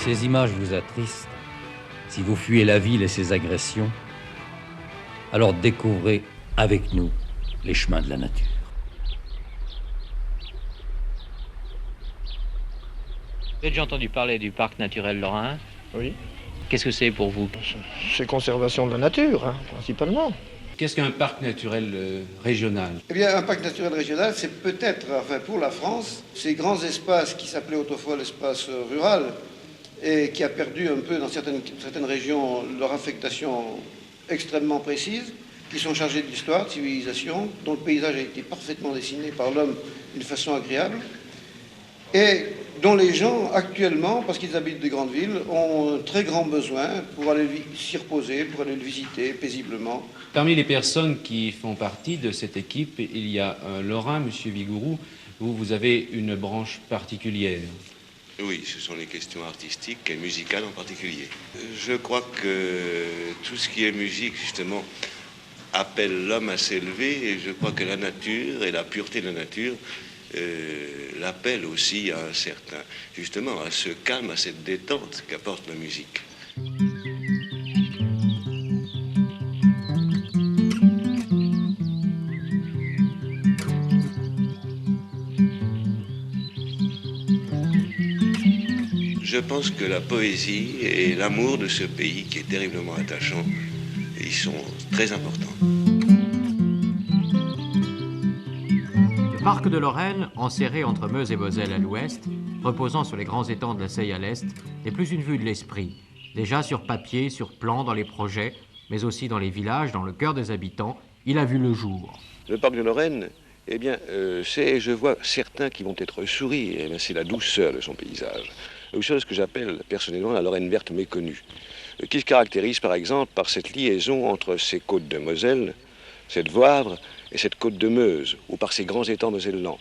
ces images vous attristent, si vous fuyez la ville et ses agressions, alors découvrez avec nous les chemins de la nature. Vous avez déjà entendu parler du parc naturel lorrain? Oui. Qu'est-ce que c'est pour vous? C'est conservation de la nature, principalement. Qu'est-ce qu'un parc naturel régional? Eh bien, un parc naturel régional, c'est peut-être, enfin pour la France, ces grands espaces qui s'appelaient autrefois l'espace rural et qui a perdu un peu dans certaines régions leur affectation extrêmement précise, qui sont chargés d'histoire, de civilisation, dont le paysage a été parfaitement dessiné par l'homme d'une façon agréable, et dont les gens, actuellement, parce qu'ils habitent des grandes villes, ont un très grand besoin pour aller s'y reposer, pour aller le visiter paisiblement. Parmi les personnes qui font partie de cette équipe, il y a un Lorrain, M. Vigouroux, où vous avez une branche particulière. Oui, ce sont les questions artistiques et musicales en particulier. Je crois que tout ce qui est musique, justement, appelle l'homme à s'élever, et je crois que la nature et la pureté de la nature l'appelle aussi à un certain, justement, à ce calme, à cette détente qu'apporte la musique. Je pense que la poésie et l'amour de ce pays, qui est terriblement attachant, ils sont très importants. Le parc de Lorraine, enserré entre Meuse et Moselle à l'ouest, reposant sur les grands étangs de la Seille à l'est, n'est plus une vue de l'esprit. Déjà sur papier, sur plan, dans les projets, mais aussi dans les villages, dans le cœur des habitants, il a vu le jour. Le parc de Lorraine, eh bien, je vois certains qui vont être souris, eh bien, c'est la douceur de son paysage. La douceur de ce que j'appelle personnellement la Lorraine verte méconnue, qui se caractérise par exemple par cette liaison entre ces côtes de Moselle, cette Voivre, et cette côte de Meuse, ou par ces grands étangs mosellans,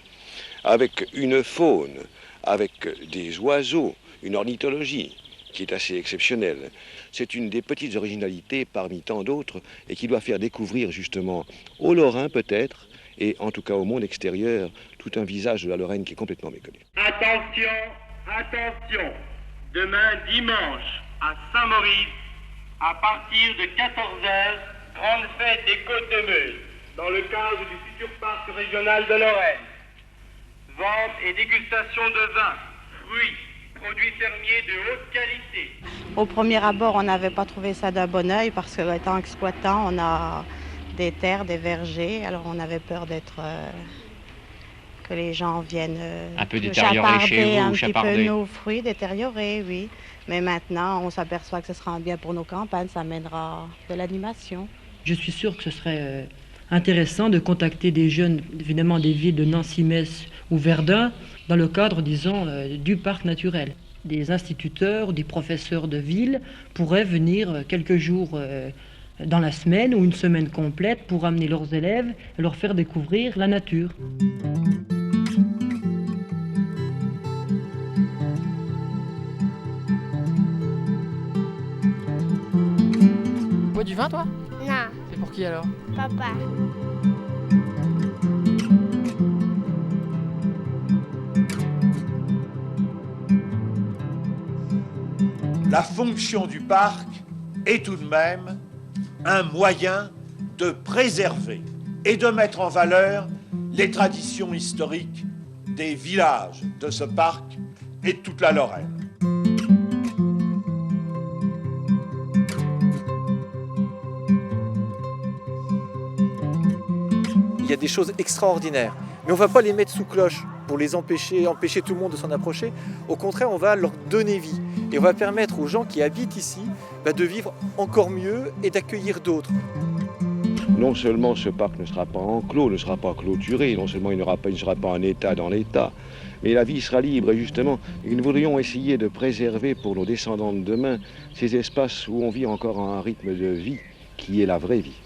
avec une faune, avec des oiseaux, une ornithologie qui est assez exceptionnelle. C'est une des petites originalités parmi tant d'autres et qui doit faire découvrir justement aux Lorrains peut-être, et en tout cas au monde extérieur, tout un visage de la Lorraine qui est complètement méconnu. Attention, attention, demain dimanche à Saint-Maurice, à partir de 14h, grande fête des Côtes de Meuse, dans le cadre du futur parc régional de Lorraine. Vente et dégustation de vins, fruits, produits fermiers de haute qualité. Au premier abord, on n'avait pas trouvé ça d'un bon oeil parce qu'étant exploitant, on a des terres, des vergers. Alors on avait peur que les gens viennent un peu détériorer chez vous, un petit peu nos fruits, détériorer, oui. Mais maintenant, on s'aperçoit que ce sera un bien pour nos campagnes, ça amènera de l'animation. Je suis sûre que ce serait intéressant de contacter des jeunes, évidemment des villes de Nancy, Metz ou Verdun, dans le cadre, disons, du parc naturel. Des instituteurs, des professeurs de ville pourraient venir quelques jours dans la semaine ou une semaine complète pour amener leurs élèves et leur faire découvrir la nature. Tu bois du vin, toi? Non. C'est pour qui alors? Papa. La fonction du parc est tout de même un moyen de préserver et de mettre en valeur les traditions historiques des villages de ce parc et de toute la Lorraine. Il y a des choses extraordinaires, mais on ne va pas les mettre sous cloche pour les empêcher tout le monde de s'en approcher. Au contraire, on va leur donner vie et on va permettre aux gens qui habitent ici de vivre encore mieux et d'accueillir d'autres. Non seulement ce parc ne sera pas enclos, ne sera pas clôturé, non seulement il ne sera pas en état dans l'état, mais la vie sera libre et justement, nous voudrions essayer de préserver pour nos descendants de demain ces espaces où on vit encore à un rythme de vie qui est la vraie vie.